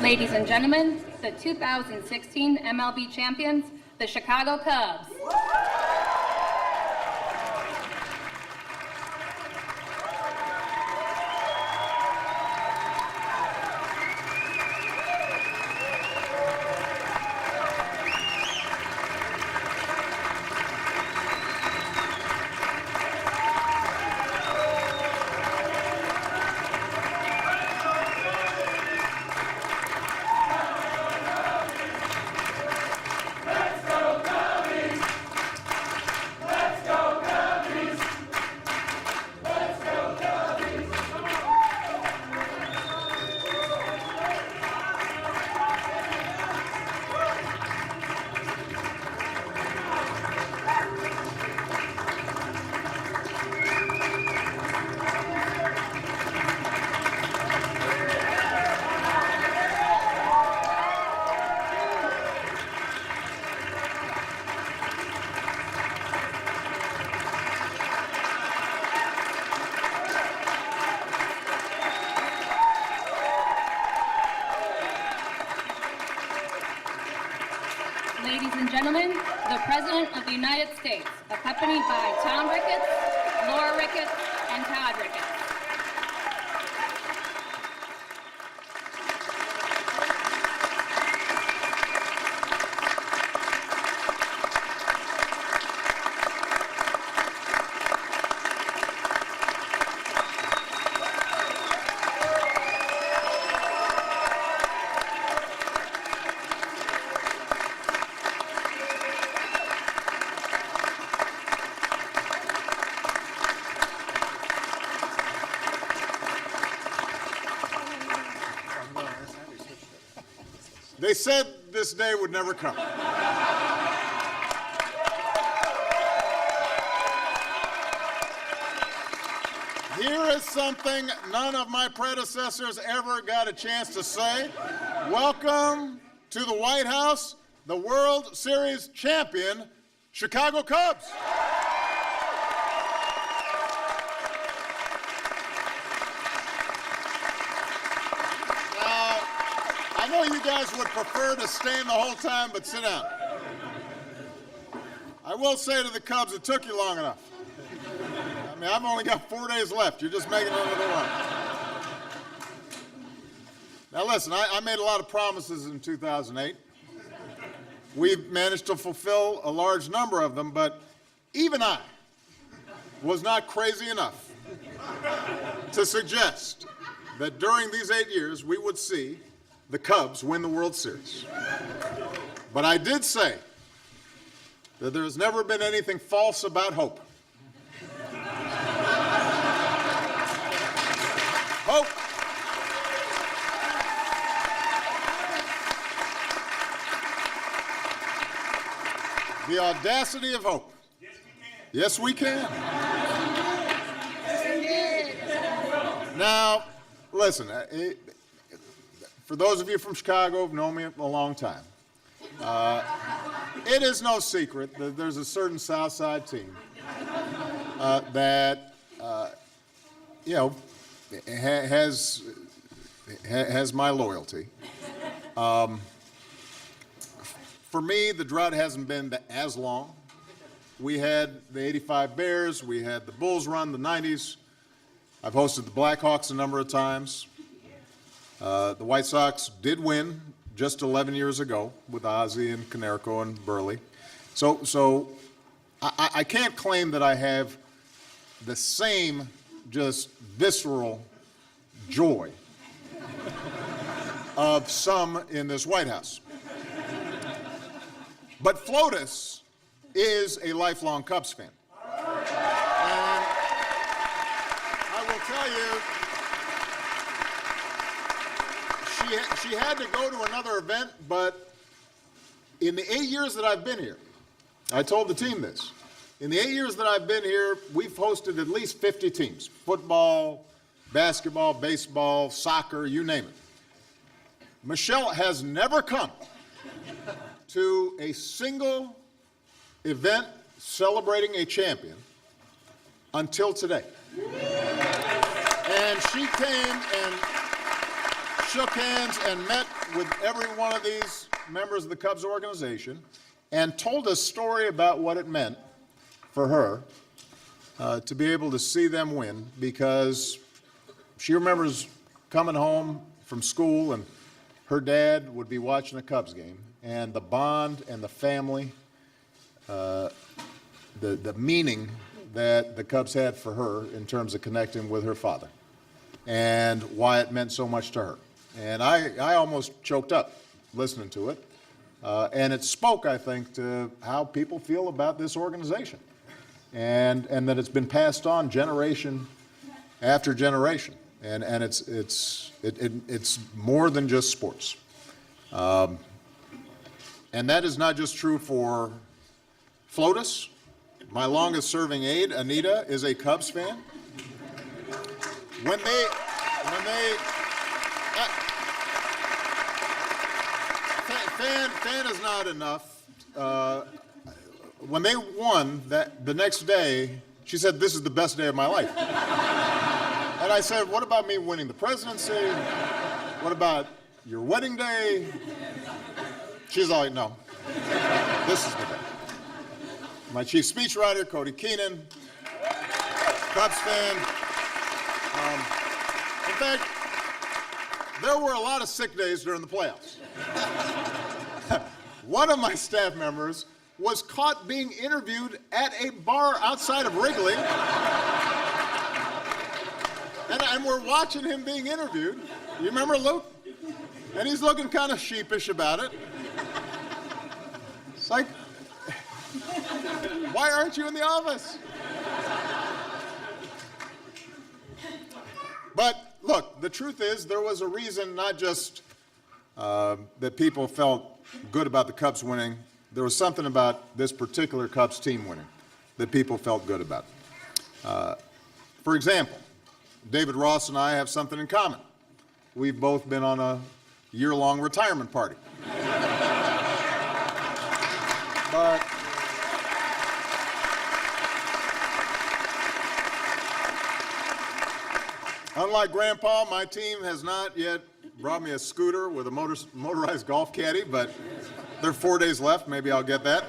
Ladies and gentlemen, the 2016 MLB champions, the Chicago Cubs. Ladies and gentlemen, the President of the United States, accompanied by Tom Ricketts, Laura Ricketts, and Todd Ricketts. They said this day would never come. Here is something none of my predecessors ever got a chance to say. Welcome to the White House, the World Series champion, Chicago Cubs. I know you guys would prefer to stand the whole time, but sit down. I will say to the Cubs, it took you long enough. I mean, I've only got 4 days left. You're just making another run. Now listen, I made a lot of promises in 2008. We've managed to fulfill a large number of them, but even I was not crazy enough to suggest that during these 8 years we would see the Cubs win the World Series. But I did say that there has never been anything false about hope. Hope. The audacity of hope. Yes, we can. Yes, we can. Now, listen, for those of you from Chicago who've known me a long time, it is no secret that there's a certain South Side team that, has my loyalty. For me, the drought hasn't been as long. We had the '85 Bears, we had the Bulls run, the '90s. I've hosted the Blackhawks a number of times. The White Sox did win just 11 years ago with Ozzie and Konerko and Burley. So I can't claim that I have the same just visceral joy of some in this White House. But Flotus is a lifelong Cubs fan. And I will tell you, she had to go to another event, but in the 8 years that I've been here, I told the team this, in the 8 years that I've been here, we've hosted at least 50 teams, football, basketball, baseball, soccer, you name it. Michelle has never come to a single event celebrating a champion until today. And she came and shook hands and met with every one of these members of the Cubs organization and told a story about what it meant for her to be able to see them win, because she remembers coming home from school and her dad would be watching a Cubs game, and the bond and the family, the meaning that the Cubs had for her in terms of connecting with her father and why it meant so much to her. And I almost choked up listening to it. And it spoke, I think, to how people feel about this organization, and that it's been passed on generation after generation. And it's more than just sports. And that is not just true for FLOTUS. My longest serving aide, Anita, is a Cubs fan. Fan is not enough. When they won the next day, she said, "This is the best day of my life." And I said, "What about me winning the presidency? What about your wedding day?" She's all like, "No, this is the day." My chief speechwriter, Cody Keenan, Cubs fan. In fact, there were a lot of sick days during the playoffs. One of my staff members was caught being interviewed at a bar outside of Wrigley. And we're watching him being interviewed. You remember Luke? And he's looking kind of sheepish about it. It's like, why aren't you in the office? But look, the truth is there was a reason, not just that people felt good about the Cubs winning. There was something about this particular Cubs team winning that people felt good about. For example, David Ross and I have something in common. We've both been on a year-long retirement party. But unlike Grandpa, my team has not yet brought me a scooter with a motorized golf caddy, but there are 4 days left. Maybe I'll get that.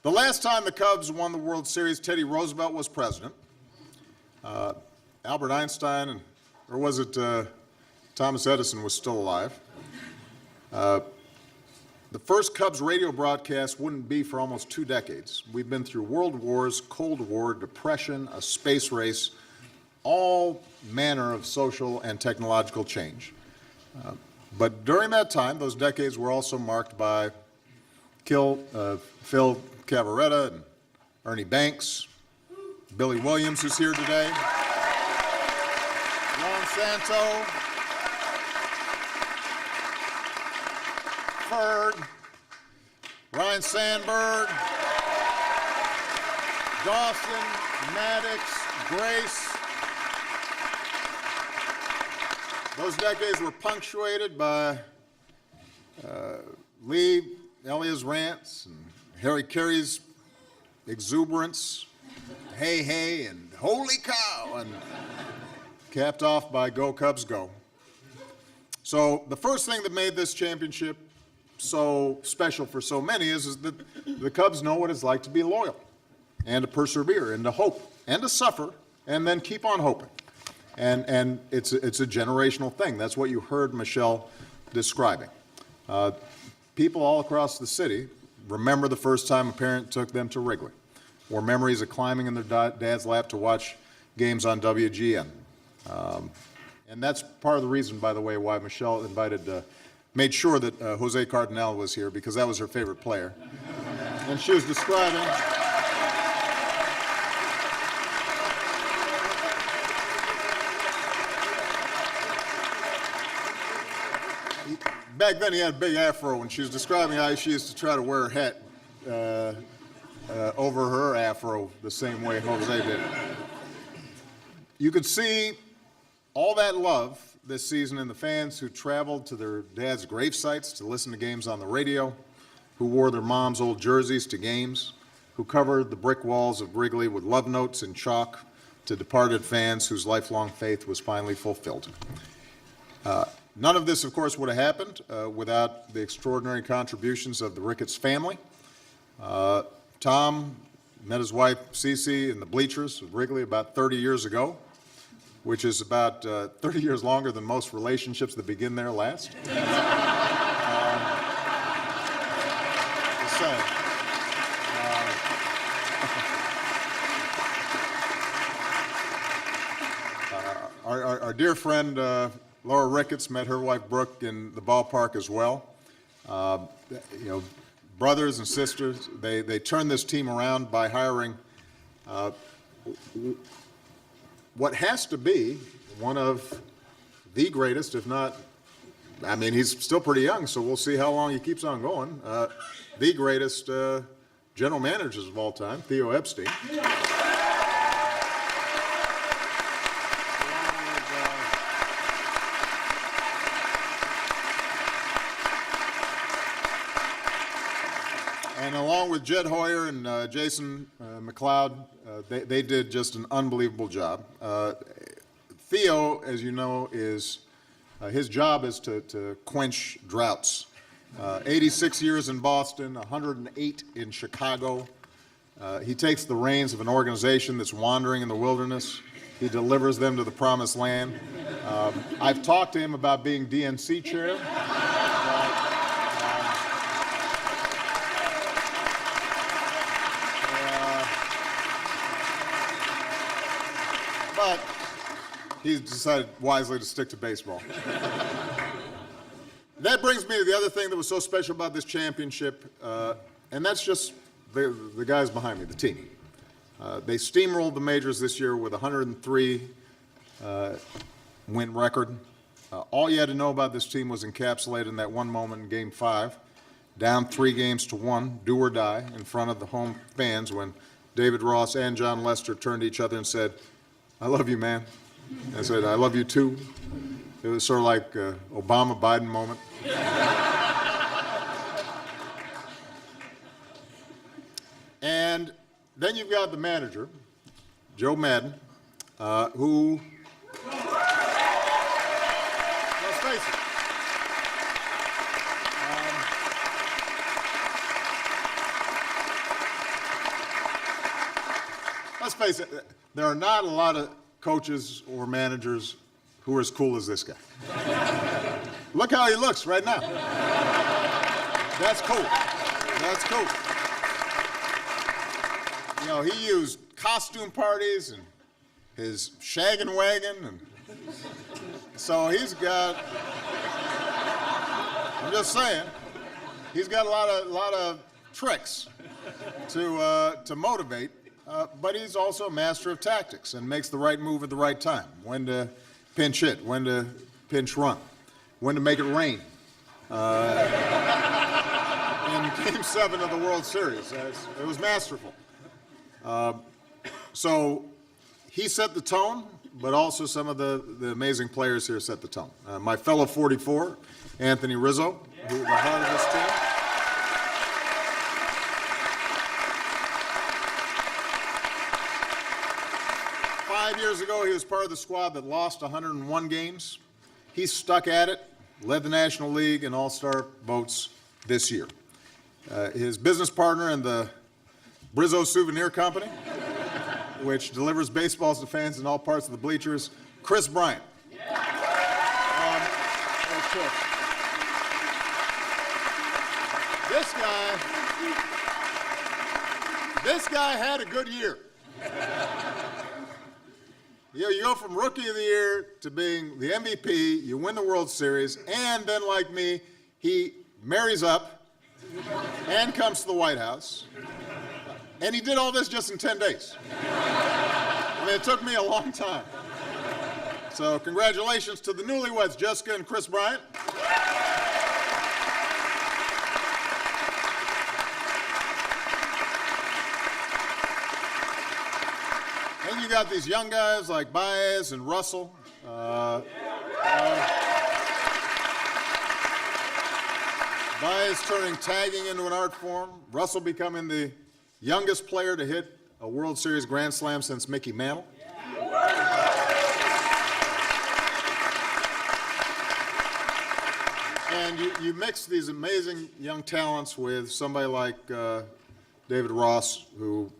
The last time the Cubs won the World Series, Teddy Roosevelt was president. Albert Einstein, or was it Thomas Edison, was still alive. The first Cubs radio broadcast wouldn't be for almost 2 decades. We've been through world wars, Cold War, depression, a space race, all manner of social and technological change. But during that time, those decades were also marked by Phil Cavaretta and Ernie Banks, Billy Williams, who's here today, Ron Santo, Ferg, Ryan Sandberg, Dawson, Maddox, Grace. Those decades were punctuated by Lee Elia's rants and Harry Carey's exuberance, hey, hey, and holy cow, and capped off by Go Cubs Go. So the first thing that made this championship so special for so many is that the Cubs know what it's like to be loyal and to persevere and to hope and to suffer and then keep on hoping. And it's a generational thing. That's what you heard Michelle describing. People all across the city remember the first time a parent took them to Wrigley, or memories of climbing in their dad's lap to watch games on WGN. And that's part of the reason, by the way, why Michelle made sure that Jose Cardenal was here, because that was her favorite player. And she was describing back then he had a big afro, and she was describing how she used to try to wear her hat over her afro the same way Jose did. You could see all that love this season in the fans who traveled to their dad's grave sites to listen to games on the radio, who wore their mom's old jerseys to games, who covered the brick walls of Wrigley with love notes in chalk, to departed fans whose lifelong faith was finally fulfilled. None of this, of course, would have happened without the extraordinary contributions of the Ricketts family. Tom met his wife, Cece, in the bleachers of Wrigley about 30 years ago, which is about 30 years longer than most relationships that begin there last. Just saying. Our dear friend Laura Ricketts met her wife Brooke in the ballpark as well. Brothers and sisters, they turned this team around by hiring what has to be one of the greatest, if not, I mean, he's still pretty young, so we'll see how long he keeps on going, the greatest general managers of all time, Theo Epstein. And along with Jed Hoyer and Jason McLeod, they did just an unbelievable job. Theo, as you know, his job is to quench droughts. 86 years in Boston, 108 in Chicago. He takes the reins of an organization that's wandering in the wilderness. He delivers them to the promised land. I've talked to him about being DNC chair. But he's decided wisely to stick to baseball. That brings me to the other thing that was so special about this championship, and that's just the guys behind me, the team. They steamrolled the majors this year with a 103 win record. All you had to know about this team was encapsulated in that one moment in Game 5, down 3-1, do or die, in front of the home fans when David Ross and John Lester turned to each other and said, "I love you, man." I said, "I love you too." It was sort of like Obama-Biden moment. And then you've got the manager, Joe Madden, who, let's face it, there are not a lot of coaches or managers who are as cool as this guy. Look how he looks right now. That's cool. That's cool. You know, he used costume parties and his shaggin' wagon, and so he's got, I'm just saying, he's got a lot of tricks to motivate. But he's also a master of tactics and makes the right move at the right time. When to pinch hit, when to pinch run, when to make it rain. In Game 7 of the World Series, it was masterful. So he set the tone, but also some of the amazing players here set the tone. My fellow 44, Anthony Rizzo, who was the heart of this team. 5 years ago, he was part of the squad that lost 101 games. He stuck at it, led the National League in All-Star votes this year. His business partner in the Brizzo Souvenir Company, which delivers baseballs to fans in all parts of the bleachers, Chris Bryant. This guy had a good year. You go from Rookie of the Year to being the MVP, you win the World Series, and then, like me, he marries up and comes to the White House. And he did all this just in 10 days. I mean, it took me a long time. So congratulations to the newlyweds, Jessica and Chris Bryant. Then you got these young guys like Baez and Russell. Baez turning tagging into an art form. Russell becoming the youngest player to hit a World Series Grand Slam since Mickey Mantle. And you mix these amazing young talents with somebody like David Ross, who,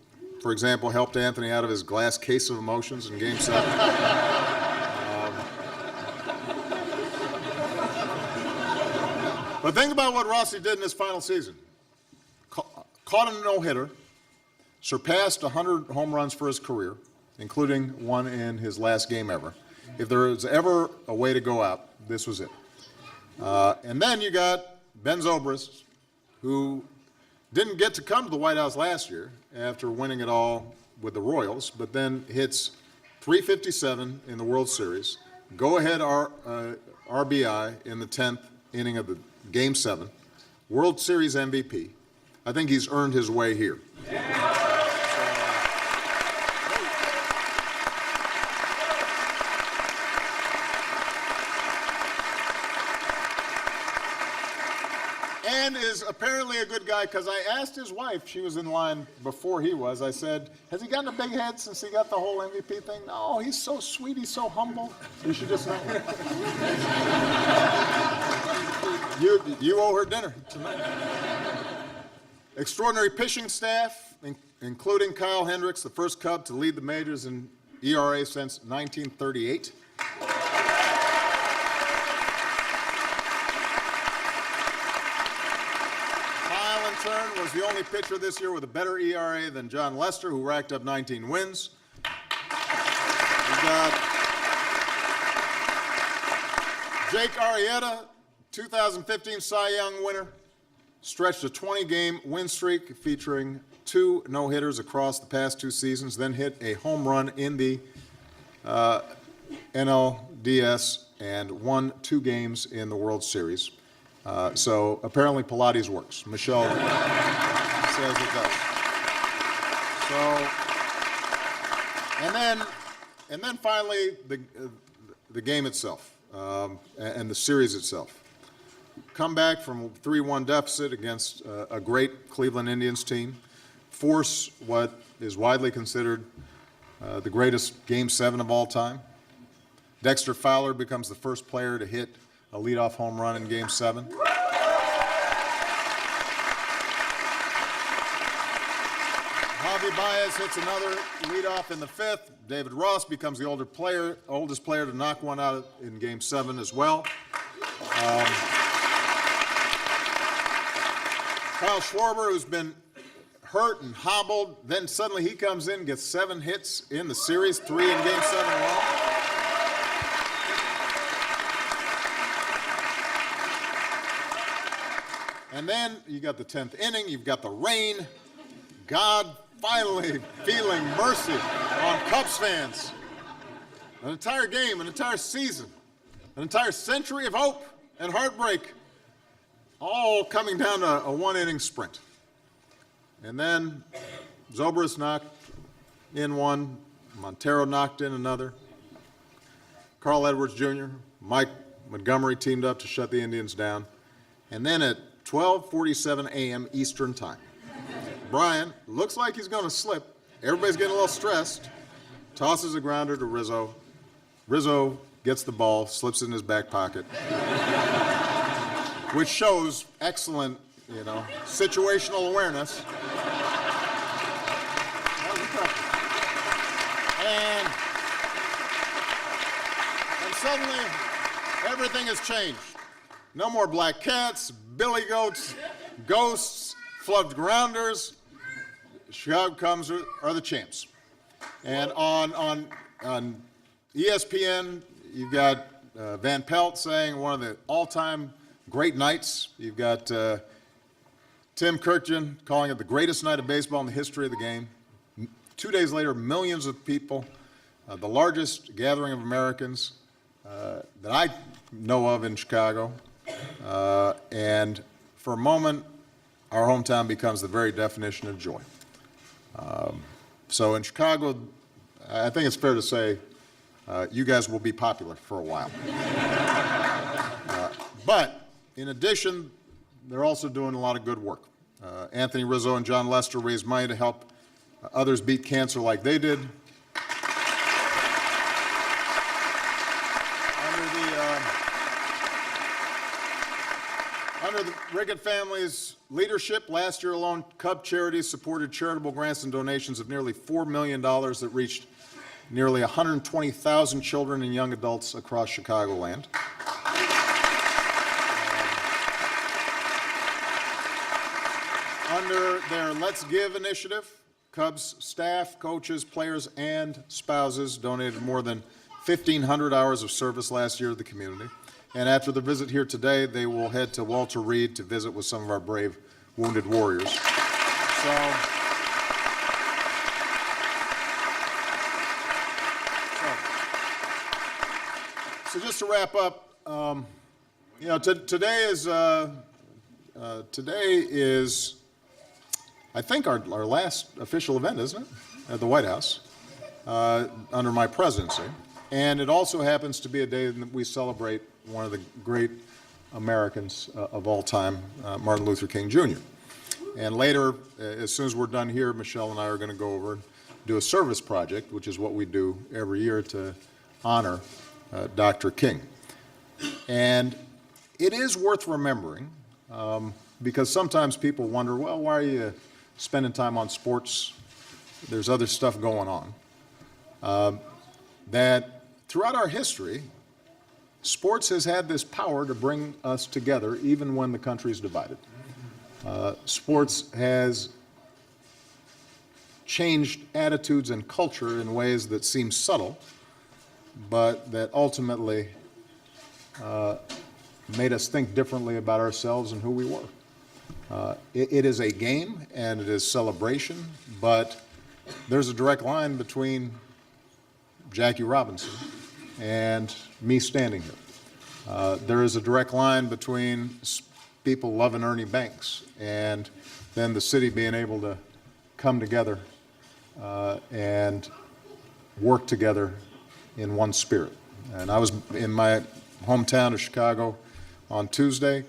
for example, helped Anthony out of his glass case of emotions in Game 7. But think about what Rossi did in his final season. Caught a no-hitter, surpassed 100 home runs for his career, including one in his last game ever. If there was ever a way to go out, this was it. And then you got Ben Zobrist, who didn't get to come to the White House last year after winning it all with the Royals, but then hits .357 in the World Series, go-ahead RBI in the 10th inning of the Game 7, World Series MVP. I think he's earned his way here. And is apparently a good guy, because I asked his wife, she was in line before he was, I said, has he gotten a big head since he got the whole MVP thing? No, he's so sweet, he's so humble. You should just know. You owe her dinner tonight. Extraordinary pitching staff, including Kyle Hendricks, the first Cub to lead the majors in ERA since 1938. Kyle, in turn, was the only pitcher this year with a better ERA than John Lester, who racked up 19 wins. We've got Jake Arrieta, 2015 Cy Young winner, stretched a 20-game win streak featuring 2 no-hitters across the past 2 seasons, then hit a home run in the NLDS and won 2 games in the World Series. So apparently Pilates works. Michelle says it does. So, and then finally the game itself and the series itself. Come back from a 3-1 deficit against a great Cleveland Indians team, force what is widely considered the greatest Game 7 of all time. Dexter Fowler becomes the first player to hit a leadoff home run in Game 7. Javi Baez hits another leadoff in the 5th. David Ross becomes the oldest player to knock one out in Game 7 as well. Kyle Schwarber, who's been hurt and hobbled, then suddenly he comes in, gets 7 hits in the series, 3 in Game 7 alone. And then you got the 10th inning, you've got the rain. God finally feeling mercy on Cubs fans. An entire game, an entire season, an entire century of hope and heartbreak, all coming down to a 1-inning sprint. And then Zobrist knocked in one, Montero knocked in another. Carl Edwards Jr., Mike Montgomery teamed up to shut the Indians down. And then at 12:47 a.m. Eastern Time, Brian looks like he's going to slip. Everybody's getting a little stressed. Tosses a grounder to Rizzo. Rizzo gets the ball, slips it in his back pocket, which shows excellent, situational awareness. And suddenly, everything has changed. No more black cats, billy goats, ghosts, flubbed grounders. Chicago Cubs are the champs. And on ESPN, you've got Van Pelt saying one of the all-time great nights. You've got Tim Kirkjian calling it the greatest night of baseball in the history of the game. 2 days later, millions of people, the largest gathering of Americans that I know of in Chicago. And for a moment, our hometown becomes the very definition of joy. So in Chicago, I think it's fair to say you guys will be popular for a while. But in addition, they're also doing a lot of good work. Anthony Rizzo and John Lester raised money to help others beat cancer like they did. Under the Rickett family's leadership, last year alone, Cub Charities supported charitable grants and donations of nearly $4 million that reached nearly 120,000 children and young adults across Chicagoland. Under their Let's Give initiative, Cubs staff, coaches, players, and spouses donated more than 1,500 hours of service last year to the community. And after the visit here today, they will head to Walter Reed to visit with some of our brave wounded warriors. So just to wrap up, today is, I think, our last official event, isn't it, at the White House under my presidency. And it also happens to be a day that we celebrate one of the great Americans of all time, Martin Luther King Jr. And later, as soon as we're done here, Michelle and I are going to go over and do a service project, which is what we do every year to honor Dr. King. And it is worth remembering, because sometimes people wonder, well, why are you spending time on sports? There's other stuff going on. That throughout our history, sports has had this power to bring us together even when the country is divided. Sports has changed attitudes and culture in ways that seem subtle, but that ultimately made us think differently about ourselves and who we were. It is a game and it is celebration, but there's a direct line between Jackie Robinson and me standing here. There is a direct line between people loving Ernie Banks and then the city being able to come together and work together in one spirit. And I was in my hometown of Chicago on Tuesday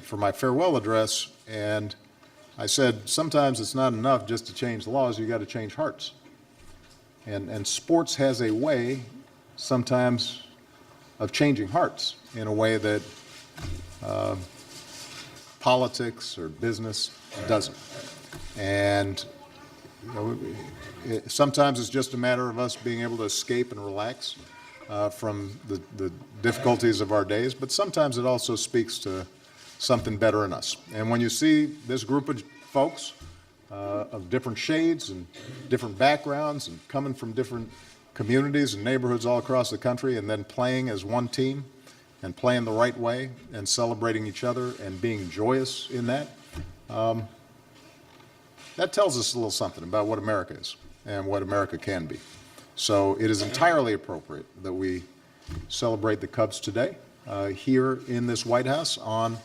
for my farewell address, and I said, sometimes it's not enough just to change laws, you got to change hearts. And sports has a way sometimes of changing hearts in a way that politics or business doesn't. And sometimes it's just a matter of us being able to escape and relax from the difficulties of our days, but sometimes it also speaks to something better in us. And when you see this group of folks of different shades and different backgrounds and coming from different communities and neighborhoods all across the country and then playing as one team and playing the right way and celebrating each other and being joyous in that, that tells us a little something about what America is and what America can be. So it is entirely appropriate that we celebrate the Cubs today here in this White House on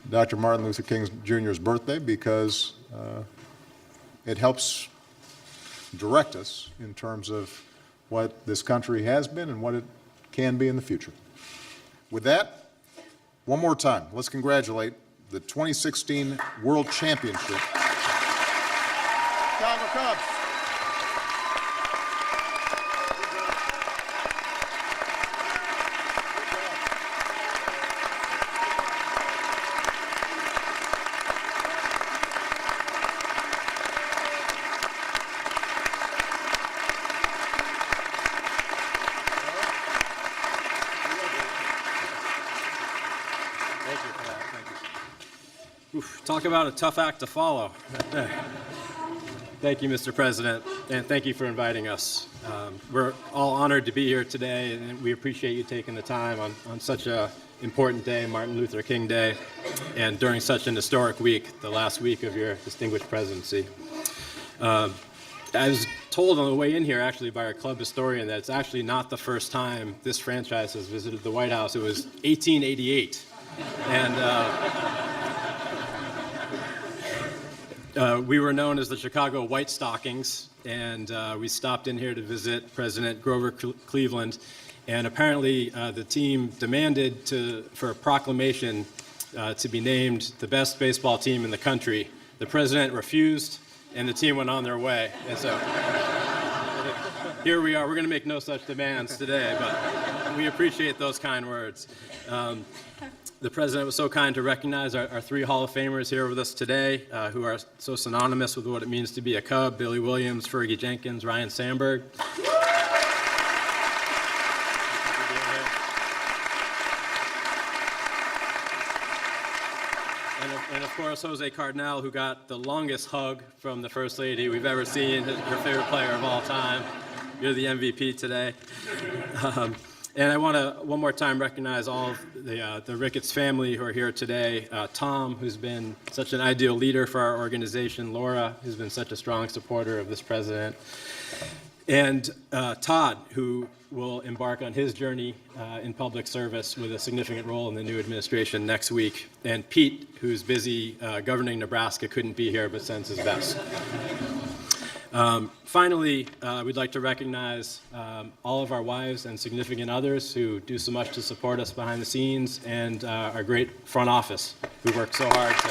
Dr. Martin Luther King Jr.'s birthday, because it helps direct us in terms of what this country has been and what it can be in the future. With that, one more time, let's congratulate the 2016 World Championship Chicago Cubs. Talk about a tough act to follow. Thank you, Mr. President, and thank you for inviting us. We're all honored to be here today, and we appreciate you taking the time on such an important day, Martin Luther King Day, and during such an historic week, the last week of your distinguished presidency. I was told on the way in here, actually, by our club historian that it's actually not the first time this franchise has visited the White House. It was 1888, and we were known as the Chicago White Stockings, and we stopped in here to visit President Grover Cleveland, and apparently the team demanded for a proclamation to be named the best baseball team in the country. The president refused, and the team went on their way. And so here we are. We're going to make no such demands today, but We appreciate those kind words. The president was so kind to recognize our three Hall of Famers here with us today, who are so synonymous with what it means to be a Cub: Billy Williams, Fergie Jenkins, Ryan Sandberg. And of course, Jose Cardinal, who got the longest hug from the First Lady we've ever seen, her favorite player of all time. You're the MVP today. And I want to, one more time, recognize all of the Ricketts family who are here today. Tom, who's been such an ideal leader for our organization. Laura, who's been such a strong supporter of this president. And Todd, who will embark on his journey in public service with a significant role in the new administration next week. And Pete, who's busy governing Nebraska, couldn't be here but sends his best. Finally, we'd like to recognize all of our wives and significant others who do so much to support us behind the scenes, and our great front office who work so hard to...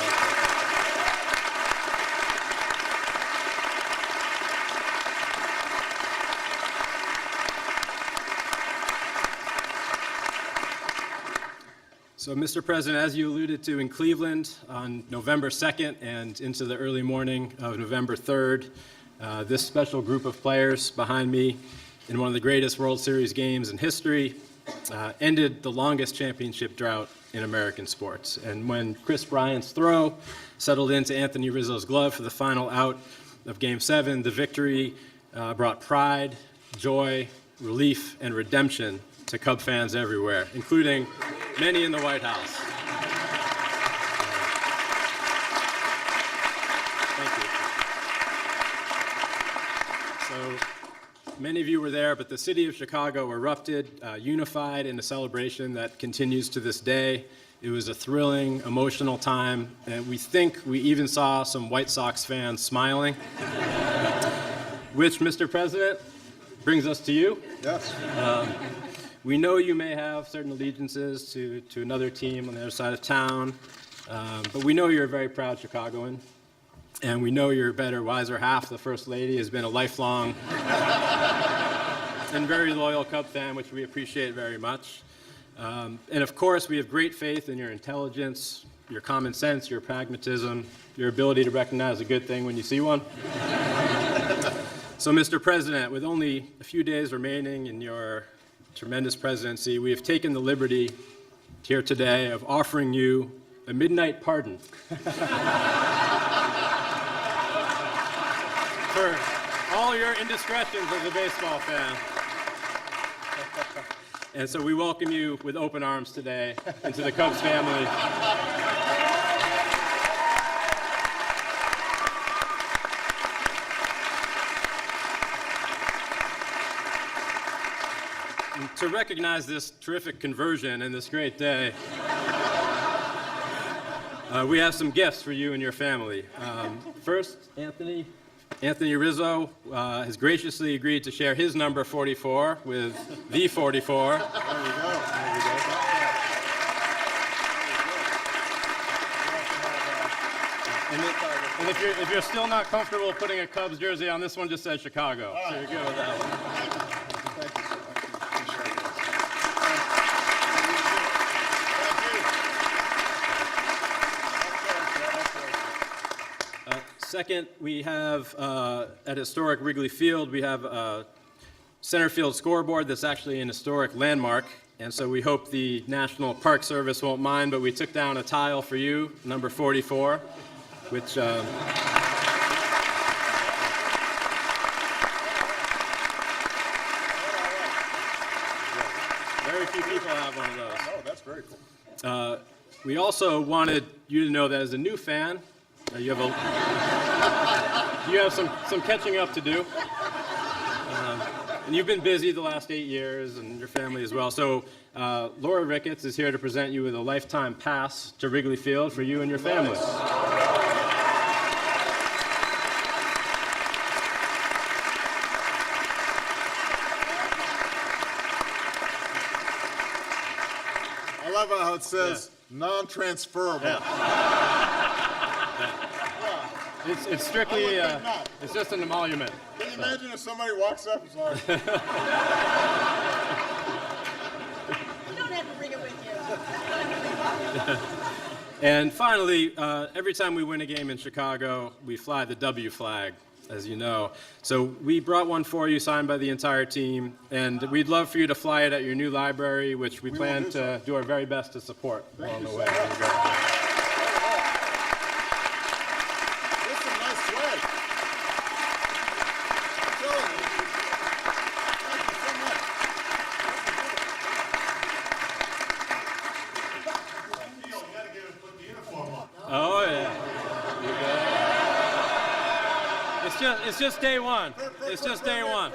So, Mr. President, as you alluded to in Cleveland on November 2nd and into the early morning of November 3rd, this special group of players behind me in one of the greatest World Series games in history ended the longest championship drought in American sports. And when Chris Bryant's throw settled into Anthony Rizzo's glove for the final out of Game 7, the victory brought pride, joy, relief, and redemption to Cub fans everywhere, including many in the White House. Thank you. So many of you were there, but the city of Chicago erupted, unified in a celebration that continues to this day. It was a thrilling, emotional time, and we think we even saw some White Sox fans smiling, which, Mr. President, brings us to you. Yes. We know you may have certain allegiances to another team on the other side of town, but we know you're a very proud Chicagoan, and we know your better, wiser half, the First Lady, has been a lifelong and very loyal Cub fan, which we appreciate very much. And of course, we have great faith in your intelligence, your common sense, your pragmatism, your ability to recognize a good thing when you see one. So, Mr. President, with only a few days remaining in your tremendous presidency, we have taken the liberty here today of offering you a midnight pardon for all your indiscretions as a baseball fan. And so we welcome you with open arms today into the Cubs family. To recognize this terrific conversion and this great day, we have some gifts for you and your family. First, Anthony Rizzo has graciously agreed to share his number 44 with the 44. There you go. And if you're still not comfortable putting a Cubs jersey on, this one just says Chicago. So you're good with that one. Second, we have at historic Wrigley Field, we have a center field scoreboard that's actually an historic landmark. And so we hope the National Park Service won't mind, but we took down a tile for you, number 44, which very few people have one of those. Oh, that's very cool. We also wanted you to know that as a new fan, you have some catching up to do. And you've been busy the last 8 years, and your family as well. So Laura Ricketts is here to present you with a lifetime pass to Wrigley Field for you and your family. I love how it says non-transferable. Yeah. It's strictly, it's just an emolument. Can you imagine if somebody walks up and says, And finally, every time we win a game in Chicago, we fly the W flag, as you know. So we brought one for you, signed by the entire team, and we'd love for you to fly it at your new library, which we plan to do our very best to support along the way. This is a nice swag. I'm telling you. Thank you so much. You gotta get him to put the uniform on. Oh, yeah. It's just day one. It's just day one.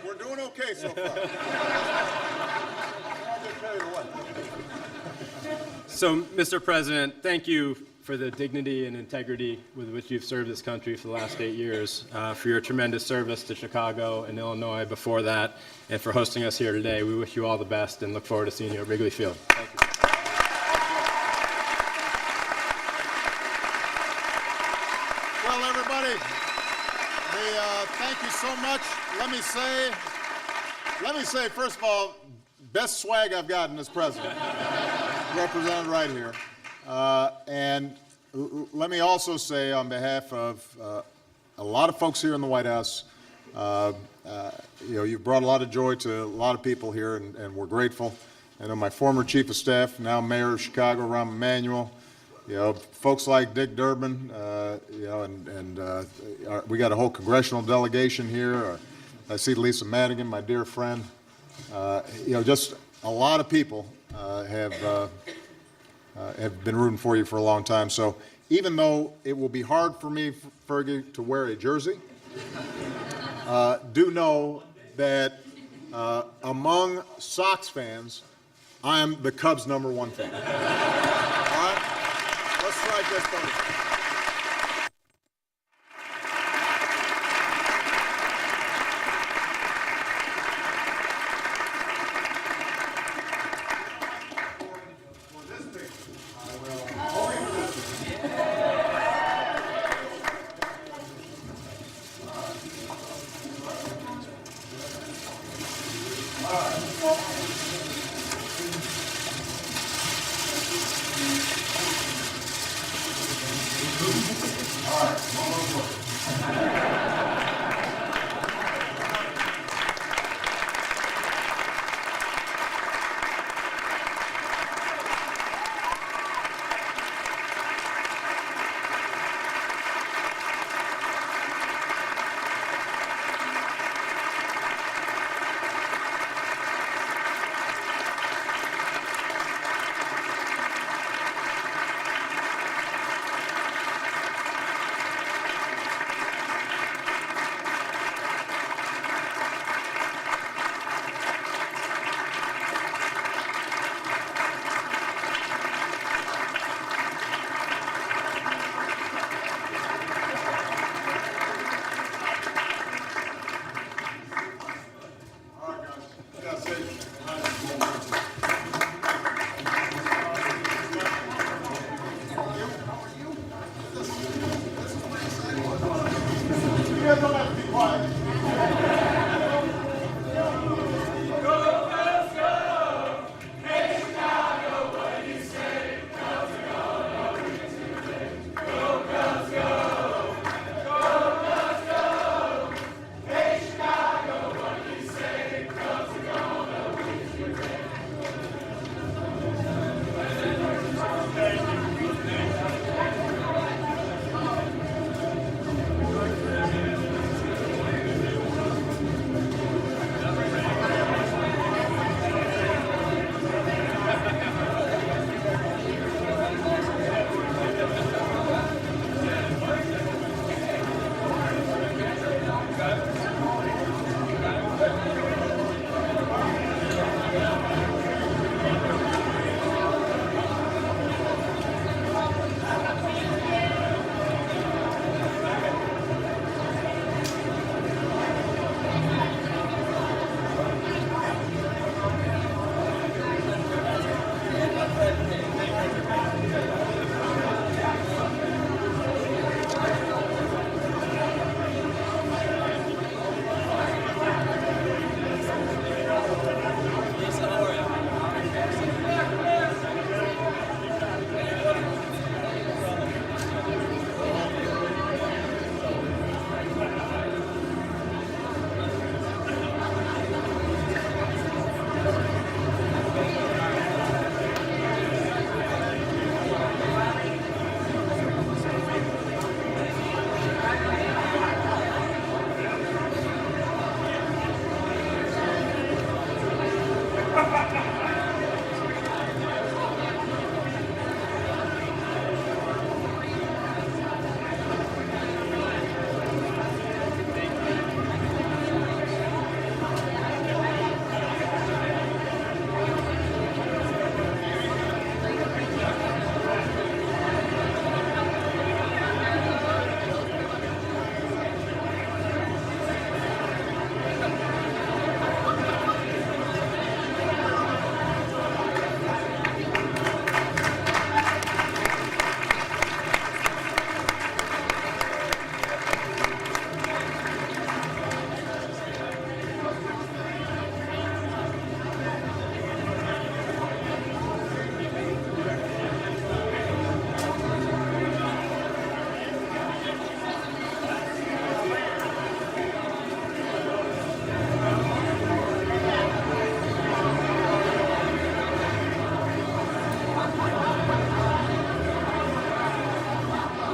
We're doing okay so far. So, Mr. President, thank you for the dignity and integrity with which you've served this country for the last 8 years, for your tremendous service to Chicago and Illinois before that, and for hosting us here today. We wish you all the best and look forward to seeing you at Wrigley Field. Thank you. Well, everybody, thank you so much. Let me say, first of all, best swag I've gotten as president, represented right here. And let me also say, on behalf of a lot of folks here in the White House, you've brought a lot of joy to a lot of people here, and we're grateful. I know my former chief of staff, now mayor of Chicago, Rahm Emanuel. Folks like Dick Durbin, we got a whole congressional delegation here. I see Lisa Madigan, my dear friend. Just a lot of people have been rooting for you for a long time. So even though it will be hard for me, Fergie, to wear a jersey, do know that among Sox fans, I am the Cubs' #1 fan. All right? Let's strike this photo.